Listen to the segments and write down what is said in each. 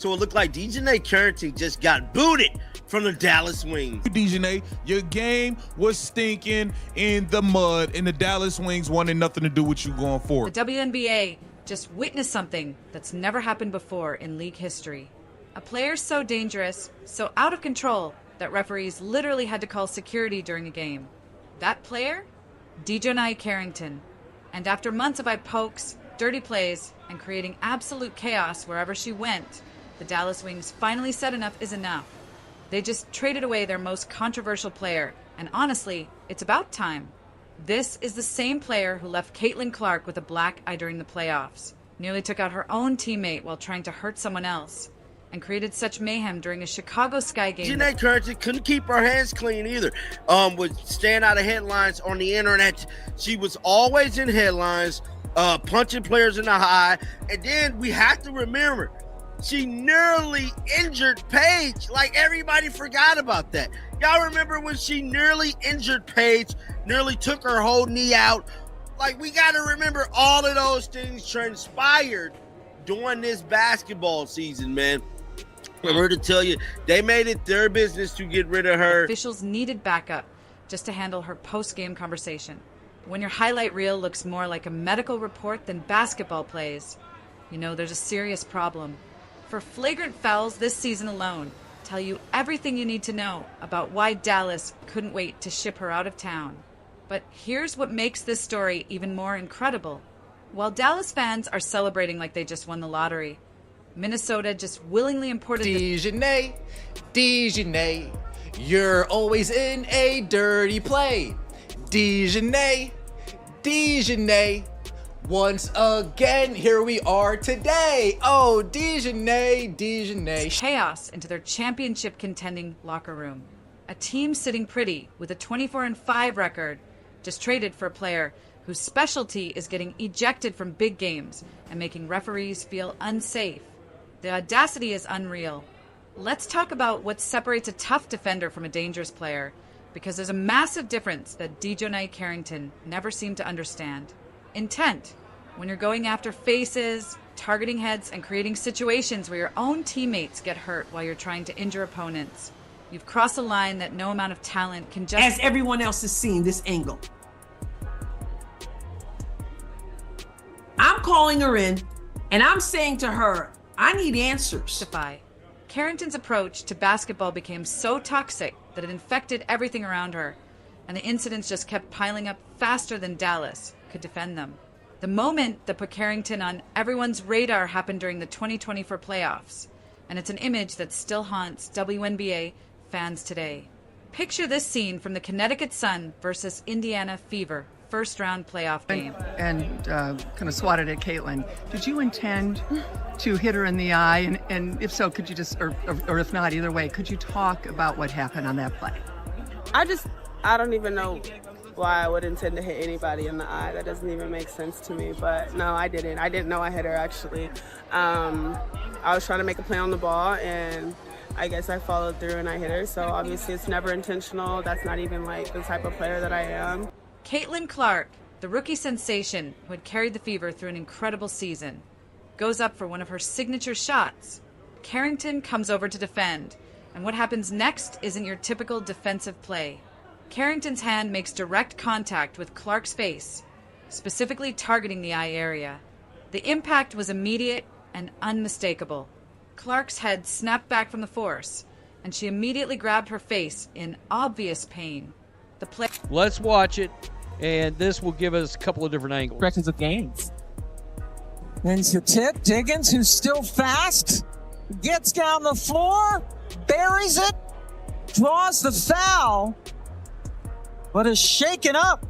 So it looked like DiJonai Carrington just got booted from the Dallas Wings. DiJonai, your game was stinking in the mud, and the Dallas Wings wanted nothing to do with you going forward. The WNBA just witnessed something that's never happened before in league history. A player so dangerous, so out of control, that referees literally had to call security during a game. That player? DiJonai Carrington. And after months of eye pokes, dirty plays, and creating absolute chaos wherever she went, the Dallas Wings finally said enough is enough. They just traded away their most controversial player, and honestly, it's about time. This is the same player who left Caitlin Clark with a black eye during the playoffs, nearly took out her own teammate while trying to hurt someone else, and created such mayhem during a Chicago Sky game. DiJonai Carrington couldn't keep her hands clean either. Would stand out of headlines on the internet. She was always in headlines, punching players in the eye. And then we have to remember, she nearly injured Paige. Like, everybody forgot about that. Y'all remember when she nearly injured Paige, nearly took her whole knee out? Like, we got to remember all of those things transpired during this basketball season, man. I'm here to tell you, they made it their business to get rid of her. Officials needed backup just to handle her post-game conversation. When your highlight reel looks more like a medical report than basketball plays, you know there's a serious problem. For flagrant fouls this season alone, tell you everything you need to know about why Dallas couldn't wait to ship her out of town. But here's what makes this story even more incredible. While Dallas fans are celebrating like they just won the lottery, Minnesota just willingly imported DiJonai, you're always in a dirty play. DiJonai, once again, here we are today. Oh, DiJonai. chaos into their championship contending locker room. A team sitting pretty with a 24-5 record just traded for a player whose specialty is getting ejected from big games and making referees feel unsafe. The audacity is unreal. Let's talk about what separates a tough defender from a dangerous player, because there's a massive difference that DiJonai Carrington never seemed to understand. Intent. When you're going after faces, targeting heads, and creating situations where your own teammates get hurt while you're trying to injure opponents, you've crossed a line that no amount of talent can just... As everyone else has seen this angle. I'm calling her in, and I'm saying to her, I need answers. Carrington's approach to basketball became so toxic that it infected everything around her, and the incidents just kept piling up faster than Dallas could defend them. The moment that put Carrington on everyone's radar happened during the 2024 playoffs, and it's an image that still haunts WNBA fans today. Picture this scene from the Connecticut Sun versus Indiana Fever first-round playoff game. And kind of swatted at Caitlin. Did you intend to hit her in the eye? And if so, could you just, or if not, either way, could you talk about what happened on that play? I don't even know why I would intend to hit anybody in the eye. That doesn't even make sense to me. But no, I didn't. I didn't know I hit her, actually. I was trying to make a play on the ball, and I guess I followed through and I hit her. So obviously it's never intentional. That's not even like the type of player that I am. Caitlin Clark, the rookie sensation who had carried the Fever through an incredible season, goes up for one of her signature shots. Carrington comes over to defend, and what happens next isn't your typical defensive play. Carrington's hand makes direct contact with Clark's face, specifically targeting the eye area. The impact was immediate and unmistakable. Clark's head snapped back from the force, and she immediately grabbed her face in obvious pain. The play. Let's watch it, and this will give us a couple of different angles. Directions of games. There's your tip. Diggins, who's still fast, gets down the floor, buries it, draws the foul, but is shaken up.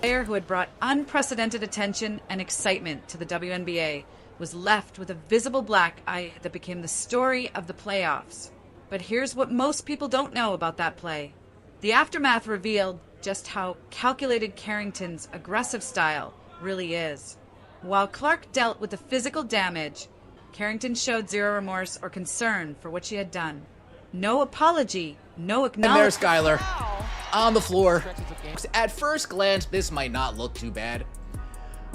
Player who had brought unprecedented attention and excitement to the WNBA was left with a visible black eye that became the story of the playoffs. But here's what most people don't know about that play. The aftermath revealed just how calculated Carrington's aggressive style really is. While Clark dealt with the physical damage, Carrington showed zero remorse or concern for what she had done. No apology, no acknowledgement. And there's Skylar. on the floor. At first glance, this might not look too bad.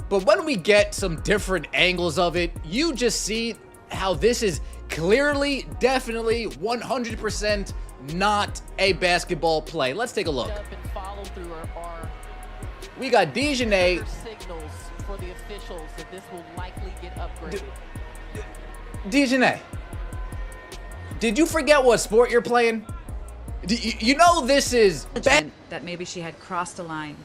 But when we get some different angles of it, you just see how this is clearly, definitely, 100% not a basketball play. Let's take a look. We got DiJonai. Signals for the officials that this will likely get upgraded. DiJonai, did you forget what sport you're playing? You know this is that maybe she had crossed a line.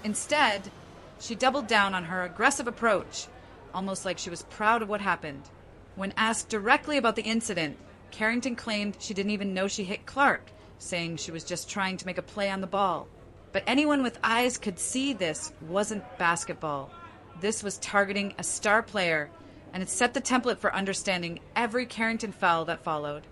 Instead, she doubled down on her aggressive approach, almost like she was proud of what happened. When asked directly about the incident, Carrington claimed she didn't even know she hit Clark, saying she was just trying to make a play on the ball. But anyone with eyes could see this wasn't basketball. This was targeting a star player, and it set the template for understanding every Carrington foul that followed.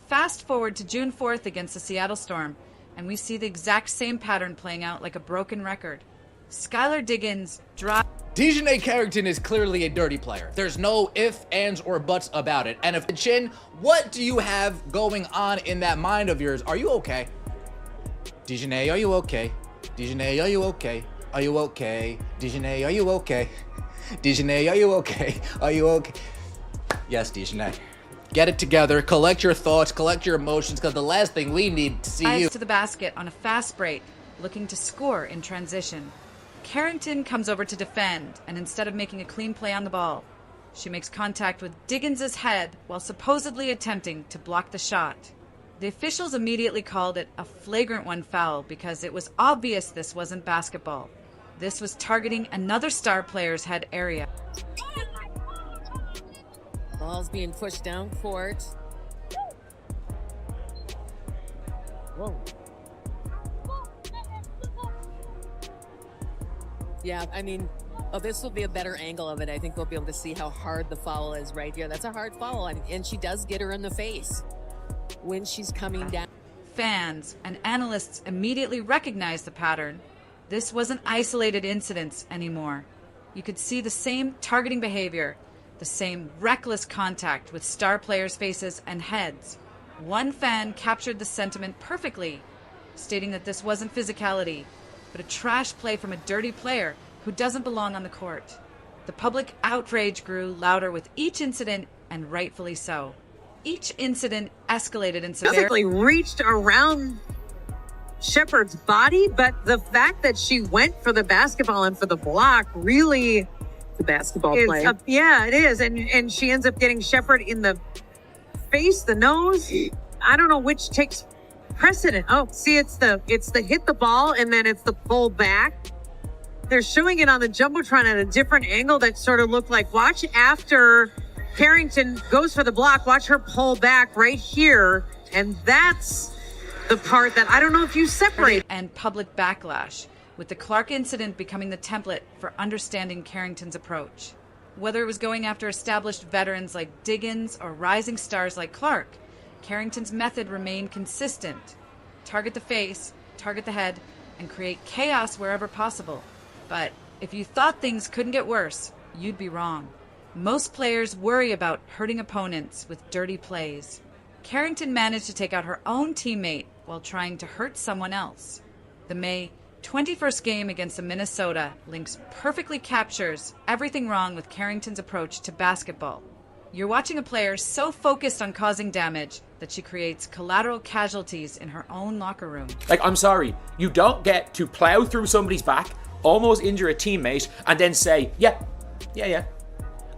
Fast forward to June 4th against the Seattle Storm, and we see the exact same pattern playing out like a broken record. Skylar Diggins dropped. DiJonai Carrington is clearly a dirty player. There's no ifs, ands, or buts about it. And if Chin, what do you have going on in that mind of yours? Are you okay? DiJonai, are you okay? DiJonai, are you okay? Are you okay? DiJonai, are you okay? DiJonai, are you okay? Are you okay? Yes, DiJonai. Get it together, collect your thoughts, collect your emotions, because the last thing we need to see you To the basket on a fast break, looking to score in transition. Carrington comes over to defend, and instead of making a clean play on the ball, she makes contact with Diggins' head while supposedly attempting to block the shot. The officials immediately called it a flagrant one foul because it was obvious this wasn't basketball. This was targeting another star player's head area. Ball's being pushed down court. Whoa. Yeah, I mean, this will be a better angle of it. I think we'll be able to see how hard the foul is right here. That's a hard foul, and she does get her in the face when she's coming down. Fans and analysts immediately recognized the pattern. This wasn't isolated incidents anymore. You could see the same targeting behavior, the same reckless contact with star players' faces and heads. One fan captured the sentiment perfectly, stating that this wasn't physicality, but a trash play from a dirty player who doesn't belong on the court. The public outrage grew louder with each incident, and rightfully so. Each incident escalated in severity. Basically reached around Shepard's body, but the fact that she went for the basketball and for the block really The basketball play. Yeah, it is. And she ends up getting Shepard in the face, the nose. I don't know which takes precedent. Oh, see, it's the hit the ball and then it's the pull back. They're showing it on the Jumbotron at a different angle that sort of looked like, watch after Carrington goes for the block, watch her pull back right here. And that's the part that I don't know if you separate. And public backlash, with the Clark incident becoming the template for understanding Carrington's approach. Whether it was going after established veterans like Diggins or rising stars like Clark, Carrington's method remained consistent. Target the face, target the head, and create chaos wherever possible. But if you thought things couldn't get worse, you'd be wrong. Most players worry about hurting opponents with dirty plays. Carrington managed to take out her own teammate while trying to hurt someone else. The May 21st game against Minnesota links perfectly captures everything wrong with Carrington's approach to basketball. You're watching a player so focused on causing damage that she creates collateral casualties in her own locker room. Like, I'm sorry, you don't get to plow through somebody's back, almost injure a teammate, and then say, yeah,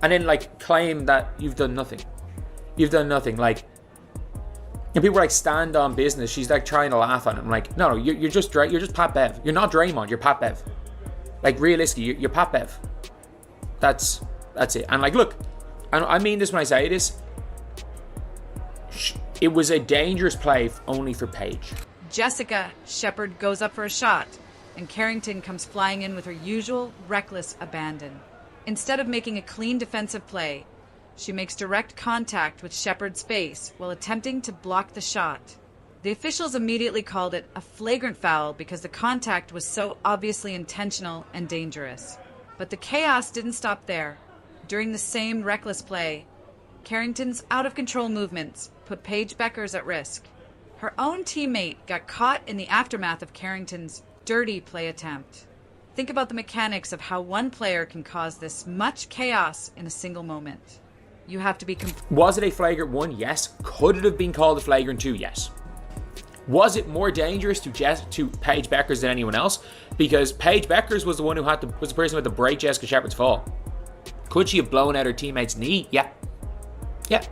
and then like claim that you've done nothing. You've done nothing. Like, and people are like, stand on business. She's like trying to laugh at him. Like, no, you're just Pat Bev. You're not Draymond. You're Pat Bev. Like, realistically, you're Pat Bev. That's it. And like, look, and I mean this when I say this. It was a dangerous play only for Paige. Jessica Shepard goes up for a shot, and Carrington comes flying in with her usual reckless abandon. Instead of making a clean defensive play, she makes direct contact with Shepard's face while attempting to block the shot. The officials immediately called it a flagrant foul because the contact was so obviously intentional and dangerous. But the chaos didn't stop there. During the same reckless play, Carrington's out-of-control movements put Paige Beckers at risk. Her own teammate got caught in the aftermath of Carrington's dirty play attempt. Think about the mechanics of how one player can cause this much chaos in a single moment. You have to be... Was it a flagrant 1? Yes. Could it have been called a flagrant 2? Yes. Was it more dangerous to Paige Beckers than anyone else? Because Paige Beckers was the one who was the person who had to break Jessica Shepard's fall. Could she have blown out her teammate's knee? Yeah. Yeah.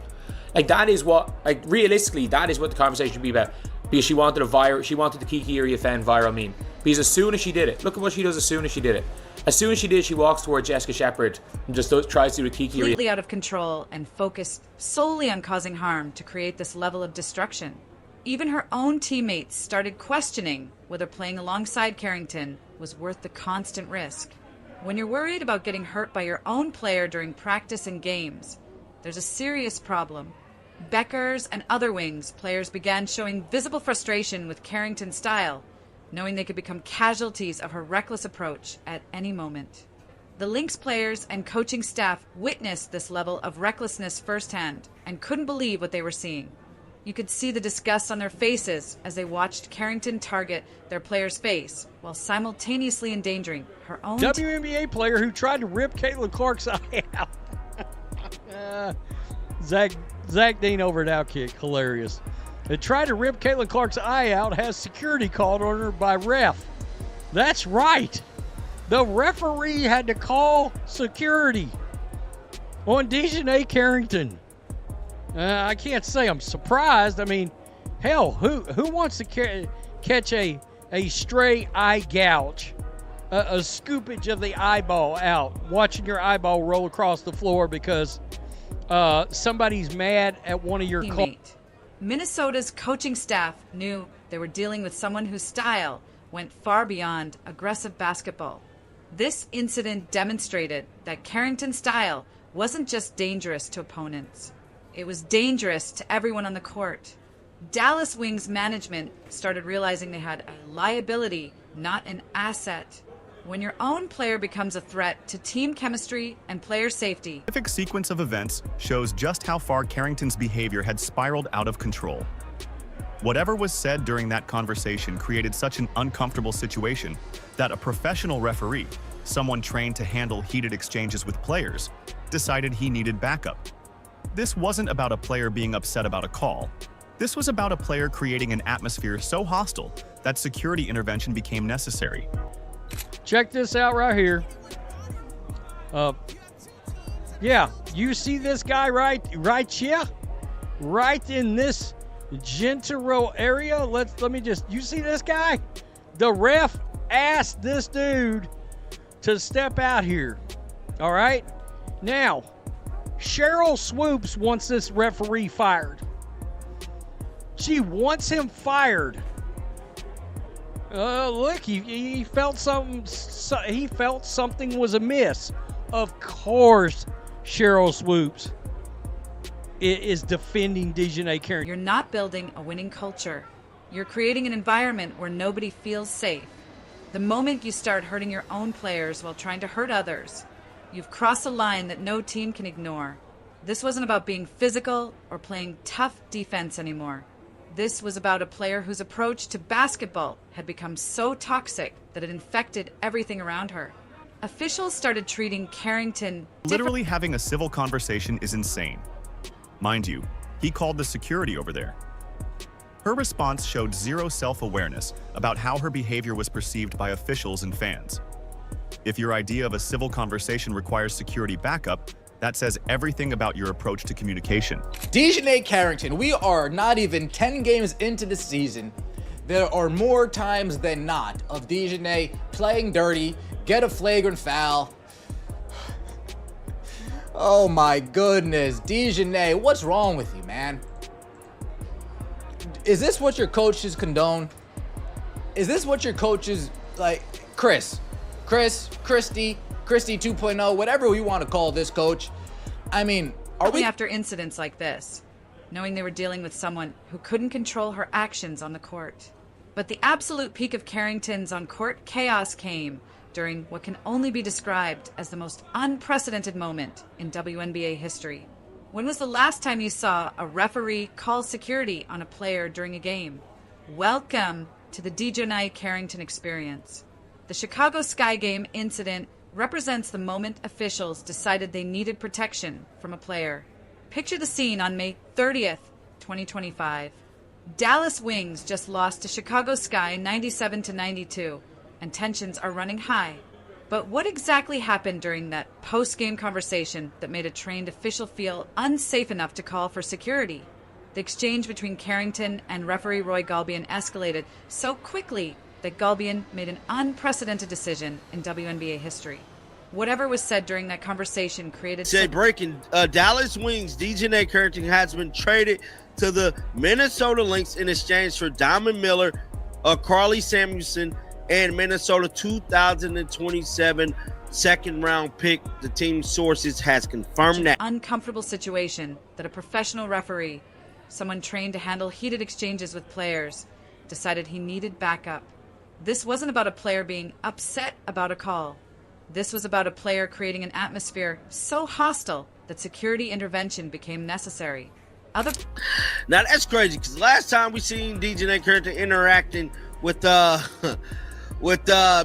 Like, that is what, like, realistically, that is what the conversation should be about. Because she wanted the Kiki Area fan viral meme. Because as soon as she did it, look at what she does as soon as she did it. As soon as she did, she walks towards Jessica Shepard and just tries to do a Kiki Area. Completely out of control and focused solely on causing harm to create this level of destruction. Even her own teammates started questioning whether playing alongside Carrington was worth the constant risk. When you're worried about getting hurt by your own player during practice and games, there's a serious problem. Beckers and other wings players began showing visible frustration with Carrington's style, knowing they could become casualties of her reckless approach at any moment. The Lynx players and coaching staff witnessed this level of recklessness firsthand and couldn't believe what they were seeing. You could see the disgust on their faces as they watched Carrington target their player's face while simultaneously endangering her own WNBA player who tried to rip Caitlin Clark's eye out. Zach Dean over at Outkick, hilarious. They tried to rip Caitlin Clark's eye out, has security called on her by ref. That's right. The referee had to call security on DiJonai Carrington. I can't say I'm surprised. I mean, hell, who wants to catch a stray eye gouge, a scoopage of the eyeball out, watching your eyeball roll across the floor because somebody's mad at one of your teammates? Minnesota's coaching staff knew they were dealing with someone whose style went far beyond aggressive basketball. This incident demonstrated that Carrington's style wasn't just dangerous to opponents. It was dangerous to everyone on the court. Dallas Wings management started realizing they had a liability, not an asset. When your own player becomes a threat to team chemistry and player safety. The specific sequence of events shows just how far Carrington's behavior had spiraled out of control. Whatever was said during that conversation created such an uncomfortable situation that a professional referee, someone trained to handle heated exchanges with players, decided he needed backup. This wasn't about a player being upset about a call. This was about a player creating an atmosphere so hostile that security intervention became necessary. Check this out right here. Yeah, you see this guy right here? Right in this Gentile area? You see this guy? The ref asked this dude to step out here. All right? Now, Cheryl Swoops wants this referee fired. She wants him fired. Look, he felt something. He felt something was amiss. Of course, Cheryl Swoops is defending DiJonai Carrington. You're not building a winning culture. You're creating an environment where nobody feels safe. The moment you start hurting your own players while trying to hurt others, you've crossed a line that no team can ignore. This wasn't about being physical or playing tough defense anymore. This was about a player whose approach to basketball had become so toxic that it infected everything around her. Officials started treating Carrington Literally having a civil conversation is insane. Mind you, he called the security over there. Her response showed zero self-awareness about how her behavior was perceived by officials and fans. If your idea of a civil conversation requires security backup, that says everything about your approach to communication. DiJonai Carrington, we are not even 10 games into the season. There are more times than not of DiJonai playing dirty, get a flagrant foul. Oh my goodness, DiJonai, what's wrong with you, man? Is this what your coaches condone? Is this what your coaches, like, Christy 2.0, whatever we want to call this coach? I mean, are we... After incidents like this, knowing they were dealing with someone who couldn't control her actions on the court. But the absolute peak of Carrington's on-court chaos came during what can only be described as the most unprecedented moment in WNBA history. When was the last time you saw a referee call security on a player during a game? Welcome to the DiJonai Carrington experience. The Chicago Sky game incident represents the moment officials decided they needed protection from a player. Picture the scene on May 30th, 2025. Dallas Wings just lost to Chicago Sky 97-92, and tensions are running high. But what exactly happened during that post-game conversation that made a trained official feel unsafe enough to call for security? The exchange between Carrington and referee Roy Galbian escalated so quickly that Galbian made an unprecedented decision in WNBA history. Whatever was said during that conversation created... Breaking Dallas Wings DiJonai Carrington has been traded to the Minnesota Lynx in exchange for Diamond Miller, Carly Samuelson, and Minnesota 2027 second-round pick. The team sources has confirmed that. Uncomfortable situation that a professional referee, someone trained to handle heated exchanges with players, decided he needed backup. This wasn't about a player being upset about a call. This was about a player creating an atmosphere so hostile that security intervention became necessary. Now that's crazy, because last time we seen DiJonai Carrington interacting with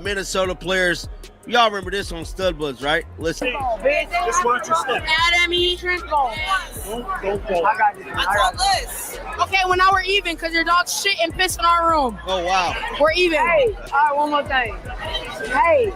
Minnesota players, y'all remember this on Stud Buds, right? Listen. Just watch your step. Academy, go. Don't fall. I got this. Okay, well now we're even because your dog's shit and piss in our room. Oh, wow. We're even. Hey, all right, one more thing. Hey,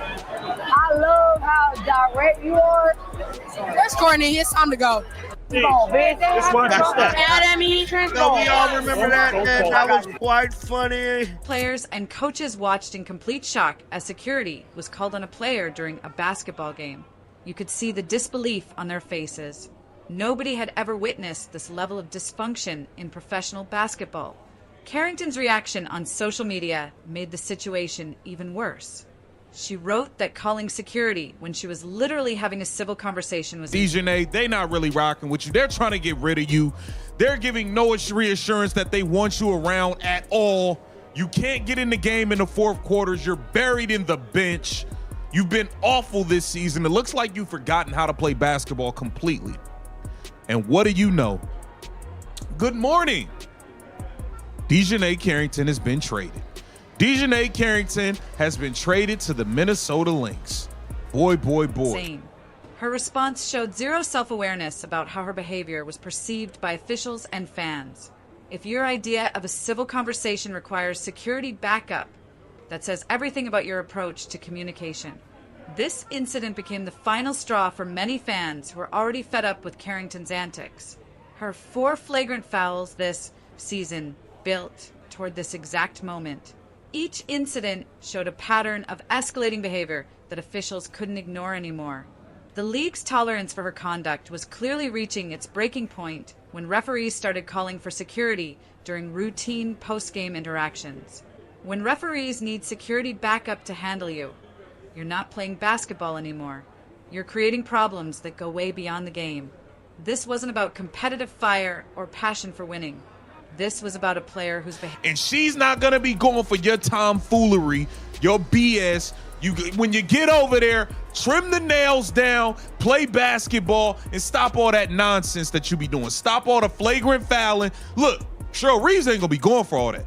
I love how direct you are. Where's Courtney? It's time to go. Come on, bitch. Just watch your step. Academy, No, we all remember that. That was quite funny. Players and coaches watched in complete shock as security was called on a player during a basketball game. You could see the disbelief on their faces. Nobody had ever witnessed this level of dysfunction in professional basketball. Carrington's reaction on social media made the situation even worse. She wrote that calling security when she was literally having a civil conversation was... DiJonai, they not really rocking with you. They're trying to get rid of you. They're giving no reassurance that they want you around at all. You can't get in the game in the fourth quarters. You're buried in the bench. You've been awful this season. It looks like you've forgotten how to play basketball completely. And what do you know? Good morning. DiJonai Carrington has been traded. DiJonai Carrington has been traded to the Minnesota Lynx. Boy, boy, boy. Same. Her response showed zero self-awareness about how her behavior was perceived by officials and fans. If your idea of a civil conversation requires security backup, that says everything about your approach to communication. This incident became the final straw for many fans who were already fed up with Carrington's antics. Her 4 flagrant fouls this season built toward this exact moment. Each incident showed a pattern of escalating behavior that officials couldn't ignore anymore. The league's tolerance for her conduct was clearly reaching its breaking point when referees started calling for security during routine post-game interactions. When referees need security backup to handle you, you're not playing basketball anymore. You're creating problems that go way beyond the game. This wasn't about competitive fire or passion for winning. This was about a player who's and she's not gonna be going for your tomfoolery, your BS. When you get over there, trim the nails down, play basketball, and stop all that nonsense that you be doing. Stop all the flagrant fouling. Look, Cheryl Reeves ain't gonna be going for all that.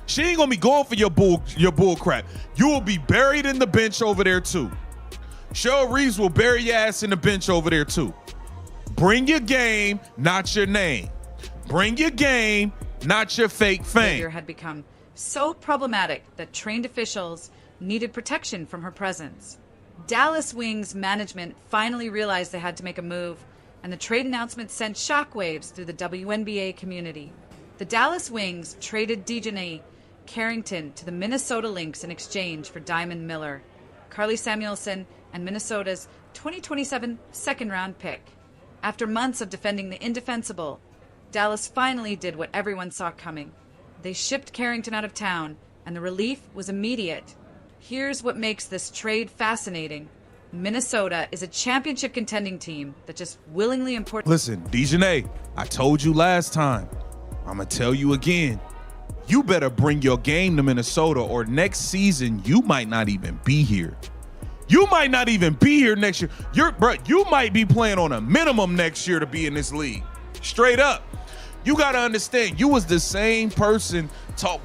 She ain't gonna be going for your bull crap. You will be buried in the bench over there too. Cheryl Reeves will bury your ass in the bench over there too. Bring your game, not your name. Bring your game, not your fake fame. Had become so problematic that trained officials needed protection from her presence. Dallas Wings management finally realized they had to make a move, and the trade announcement sent shockwaves through the WNBA community. The Dallas Wings traded DiJonai Carrington to the Minnesota Lynx in exchange for Diamond Miller, Carly Samuelson, and Minnesota's 2027 second-round pick. After months of defending the indefensible, Dallas finally did what everyone saw coming. They shipped Carrington out of town, and the relief was immediate. Here's what makes this trade fascinating. Minnesota is a championship contending team that just willingly imported... Listen, DiJonai, I told you last time. I'm going to tell you again. You better bring your game to Minnesota, or next season you might not even be here. You might not even be here next year. You might be playing on a minimum next year to be in this league. Straight up. You got to understand, you was the same person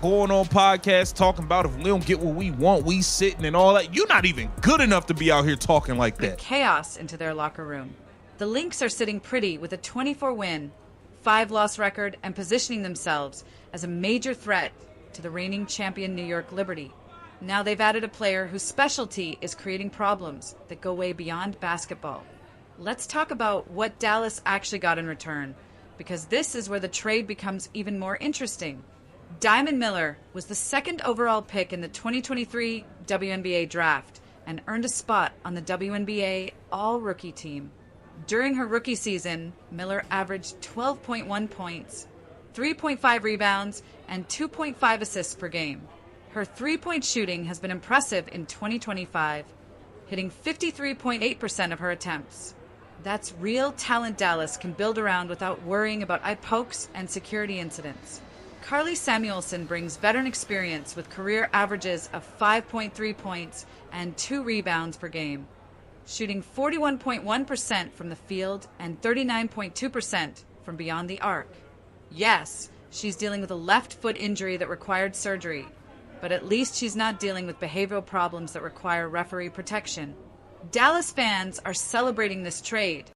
going on podcasts talking about if we don't get what we want, we sitting and all that. You're not even good enough to be out here talking like that. Chaos into their locker room. The Lynx are sitting pretty with a 24-win, 5-loss record and positioning themselves as a major threat to the reigning champion New York Liberty. Now they've added a player whose specialty is creating problems that go way beyond basketball. Let's talk about what Dallas actually got in return, because this is where the trade becomes even more interesting. Diamond Miller was the 2nd overall pick in the 2023 WNBA draft and earned a spot on the WNBA All-Rookie team. During her rookie season, Miller averaged 12.1 points, 3.5 rebounds, and 2.5 assists per game. Her three-point shooting has been impressive in 2025, hitting 53.8% of her attempts. That's real talent Dallas can build around without worrying about eye pokes and security incidents. Carly Samuelson brings veteran experience with career averages of 5.3 points and 2 rebounds per game, shooting 41.1% from the field and 39.2% from beyond the arc. Yes, she's dealing with a left foot injury that required surgery, but at least she's not dealing with behavioral problems that require referee protection. Dallas fans are celebrating this trade.